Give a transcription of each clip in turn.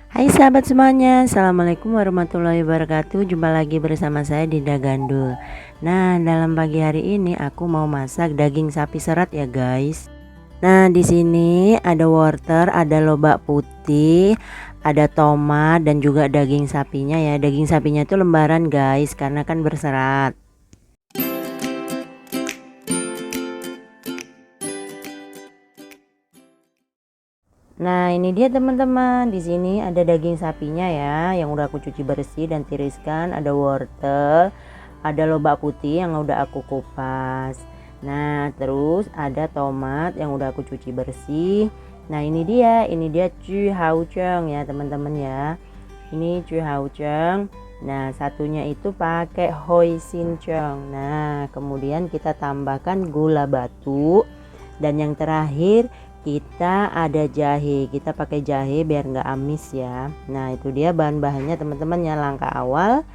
Hai sahabat semuanya, Assalamualaikum warahmatullahi wabarakatuh. Jumpa lagi bersama saya Dinda Gandul. Nah, dalam pagi hari ini aku mau masak daging sapi serat ya guys. Nah, di sini ada wortel, ada lobak putih, ada tomat dan juga daging sapinya ya. Daging sapinya itu lembaran guys, karena kan berserat. Nah, ini dia teman-teman. Di sini ada daging sapinya ya, yang udah aku cuci bersih dan tiriskan. Ada wortel, ada lobak putih yang udah aku kupas. Nah, terus ada tomat yang udah aku cuci bersih. Nah, ini dia cu hao cheng ya teman-teman ya. Ini cu hao cheng. Nah, satunya itu pakai hoi sin cheng. Nah, kemudian kita tambahkan gula batu. Dan yang terakhir kita ada jahe, kita pakai jahe biar nggak amis ya. Nah itu dia bahan-bahannya teman-teman ya, langkah awal.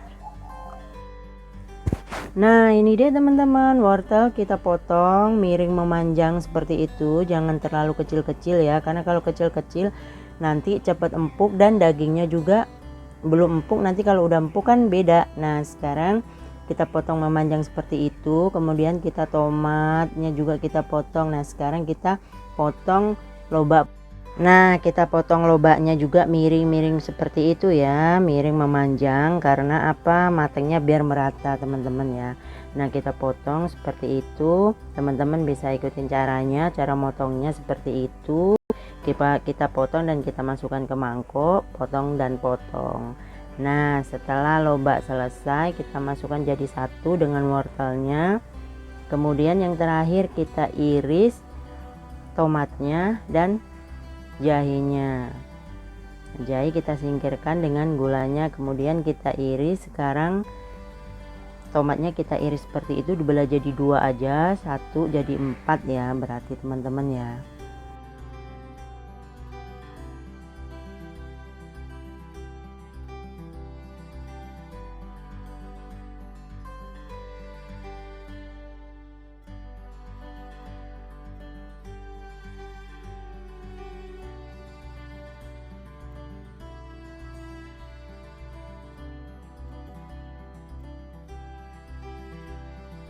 Nah ini dia teman-teman, wortel kita potong miring memanjang seperti itu, jangan terlalu kecil-kecil ya, karena kalau kecil-kecil nanti cepat empuk dan dagingnya juga belum empuk. Nanti kalau udah empuk kan beda. Nah sekarang kita potong memanjang seperti itu, kemudian kita tomatnya juga kita potong. Nah sekarang kita potong lobak. Nah kita potong lobaknya juga miring-miring seperti itu ya, miring memanjang, karena apa, matangnya biar merata teman-teman ya. Nah kita potong seperti itu, teman-teman bisa ikutin caranya, cara motongnya seperti itu. Kita potong dan kita masukkan ke mangkok, potong dan potong. Nah setelah lobak selesai, kita masukkan jadi satu dengan wortelnya. Kemudian yang terakhir kita iris tomatnya dan jahenya. Jahe kita singkirkan dengan gulanya, kemudian kita iris. Sekarang tomatnya kita iris seperti itu, dibelah jadi dua aja, satu jadi empat ya berarti teman-teman ya.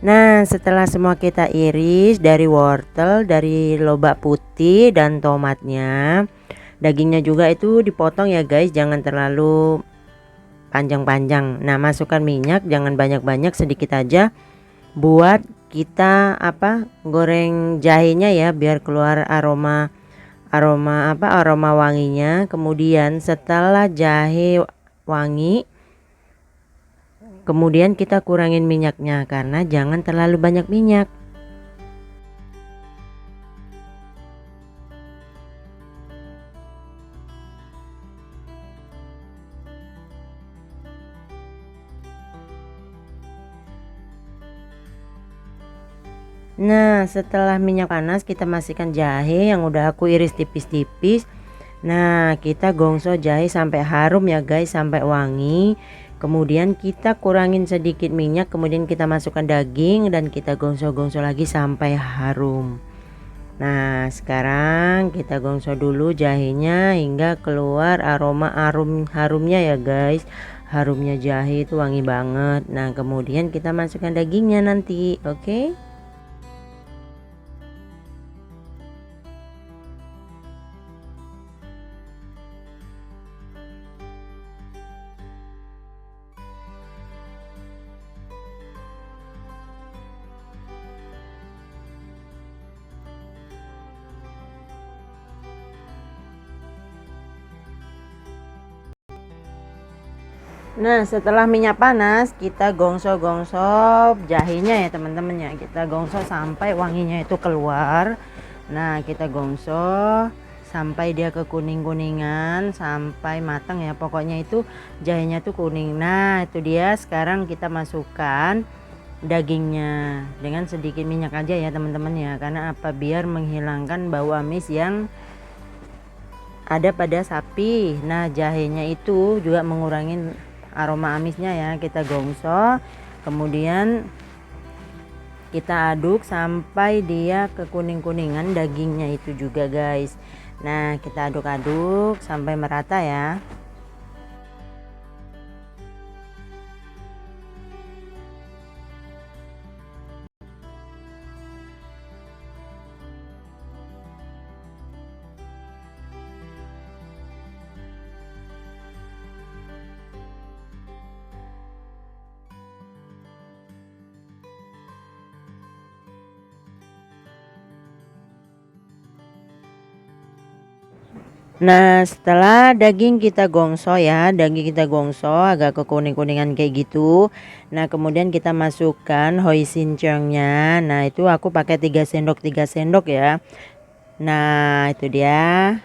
Nah setelah semua kita iris, dari wortel, dari lobak putih dan tomatnya, dagingnya juga itu dipotong ya guys, jangan terlalu panjang-panjang. Nah masukkan minyak, jangan banyak-banyak, sedikit aja, buat kita goreng jahenya ya, biar keluar aroma wanginya. Kemudian setelah jahe wangi, kemudian kita kurangin minyaknya, karena jangan terlalu banyak minyak. Nah setelah minyak panas, kita masukkan jahe yang udah aku iris tipis-tipis. Nah kita gongso jahe sampai harum ya guys, sampai wangi. Kemudian kita kurangin sedikit minyak, kemudian kita masukkan daging dan kita gongso-gongso lagi sampai harum. Nah sekarang kita gongso dulu jahenya hingga keluar aroma harumnya ya guys. Harumnya jahe itu wangi banget. Nah kemudian kita masukkan dagingnya nanti, oke? Nah setelah minyak panas, kita gongso-gongso jahenya ya teman-teman ya, kita gongso sampai wanginya itu keluar. Nah kita gongso sampai dia ke kuning-kuningan, sampai matang ya, pokoknya itu jahenya tuh kuning. Nah itu dia, sekarang kita masukkan dagingnya dengan sedikit minyak aja ya teman-teman ya, karena apa, biar menghilangkan bau amis yang ada pada sapi. Nah jahenya itu juga mengurangi aroma amisnya ya. Kita gongso, kemudian kita aduk sampai dia ke kuning-kuningan dagingnya itu juga guys. Nah kita aduk-aduk sampai merata ya. Nah, setelah daging kita gongso ya, daging kita gongso agak kekuning-kuningan kayak gitu. Nah, kemudian kita masukkan hoisincheongnya. Nah, itu aku pakai 3 sendok ya. Nah, itu dia.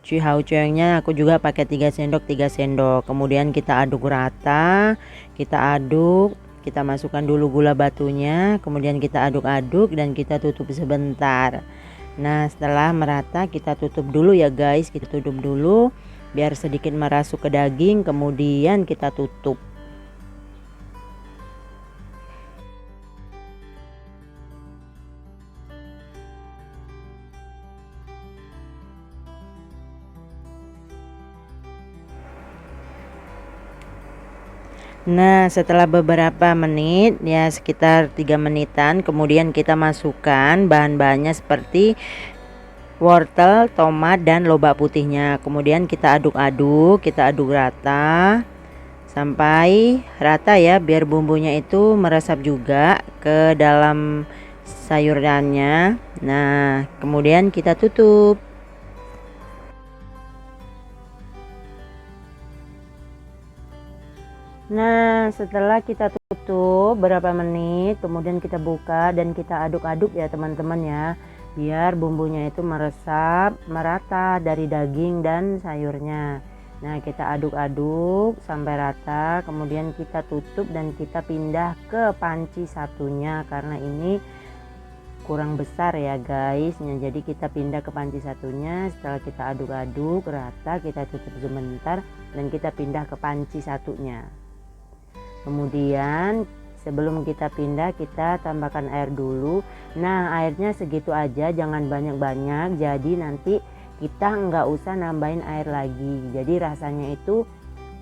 Chuihaocheongnya aku juga pakai 3 sendok. Kemudian kita aduk rata, kita aduk, kita masukkan dulu gula batunya, kemudian kita aduk-aduk dan kita tutup sebentar. Nah, setelah merata kita tutup dulu ya guys, kita tutup dulu biar sedikit merasuk ke daging, kemudian kita tutup. Nah, setelah beberapa menit ya sekitar 3 menitan, kemudian kita masukkan bahan-bahannya seperti wortel, tomat dan lobak putihnya. Kemudian kita aduk-aduk, kita aduk rata sampai rata ya, biar bumbunya itu meresap juga ke dalam sayurannya. Nah, kemudian kita tutup. Nah, setelah kita tutup berapa menit, kemudian kita buka dan kita aduk-aduk ya teman-teman ya, biar bumbunya itu meresap merata dari daging dan sayurnya. Nah, kita aduk-aduk sampai rata, kemudian kita tutup dan kita pindah ke panci satunya karena ini kurang besar ya guys. Nah, jadi kita pindah ke panci satunya. Setelah kita aduk-aduk rata, kita tutup sebentar dan kita pindah ke panci satunya. Kemudian sebelum kita pindah, kita tambahkan air dulu. Nah, airnya segitu aja, jangan banyak-banyak, jadi nanti kita nggak usah nambahin air lagi. Jadi rasanya itu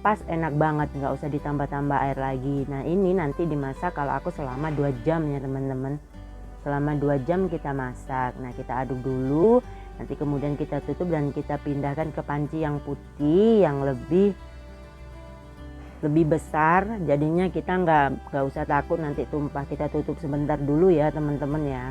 pas, enak banget, nggak usah ditambah-tambah air lagi. Nah, ini nanti dimasak kalau aku selama 2 jam ya teman-teman. Selama 2 jam kita masak. Nah, kita aduk dulu, nanti kemudian kita tutup dan kita pindahkan ke panci yang putih yang lebih besar, jadinya kita nggak usah takut nanti tumpah. Kita tutup sebentar dulu ya teman-teman ya.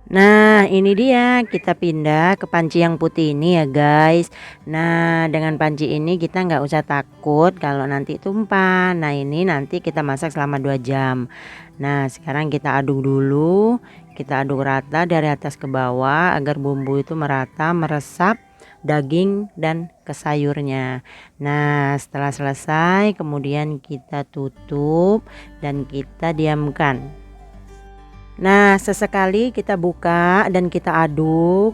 Nah, ini dia, kita pindah ke panci yang putih ini ya guys. Nah, dengan panci ini kita nggak usah takut kalau nanti tumpah. Nah, ini nanti kita masak selama 2 jam. Nah, sekarang kita aduk dulu, kita aduk rata dari atas ke bawah agar bumbu itu merata, meresap daging dan ke sayurnya. Nah, setelah selesai kemudian kita tutup dan kita diamkan. Nah, sesekali kita buka dan kita aduk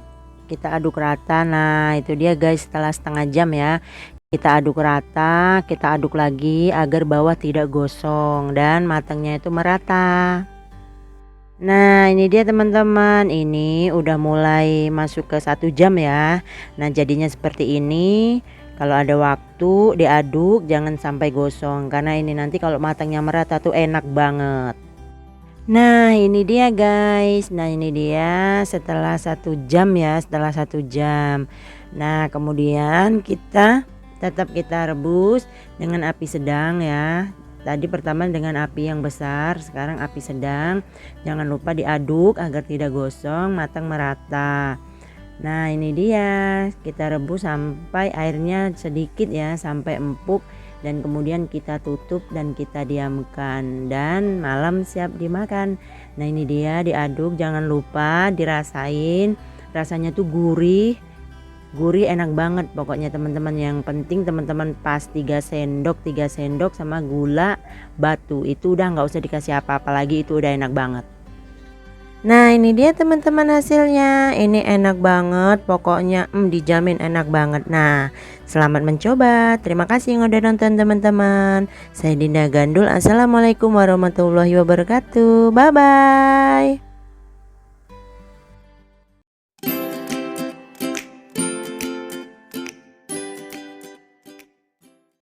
rata. Nah, itu dia guys, setelah setengah jam ya. Kita aduk rata, kita aduk lagi agar bawah tidak gosong dan matangnya itu merata. Nah, ini dia teman-teman, ini udah mulai masuk ke 1 jam ya. Nah, jadinya seperti ini. Kalau ada waktu diaduk, jangan sampai gosong karena ini nanti kalau matangnya merata tuh enak banget. Nah, ini dia guys. Nah, ini dia setelah 1 jam ya, setelah 1 jam. Nah, kemudian kita tetap kita rebus dengan api sedang ya. Tadi pertama dengan api yang besar, sekarang api sedang. Jangan lupa diaduk agar tidak gosong, matang merata. Nah, ini dia, kita rebus sampai airnya sedikit ya, sampai empuk. Dan kemudian kita tutup dan kita diamkan dan malam siap dimakan. Nah, ini dia, diaduk, jangan lupa dirasain, rasanya tuh gurih enak banget pokoknya teman-teman. Yang penting teman-teman pas 3 sendok sama gula batu, itu udah nggak usah dikasih apa-apa lagi, itu udah enak banget. Nah, ini dia teman-teman hasilnya. Ini enak banget pokoknya, dijamin enak banget. Nah, selamat mencoba. Terima kasih yang udah nonton teman-teman. Saya Dinda Gandul. Assalamualaikum warahmatullahi wabarakatuh. Bye bye.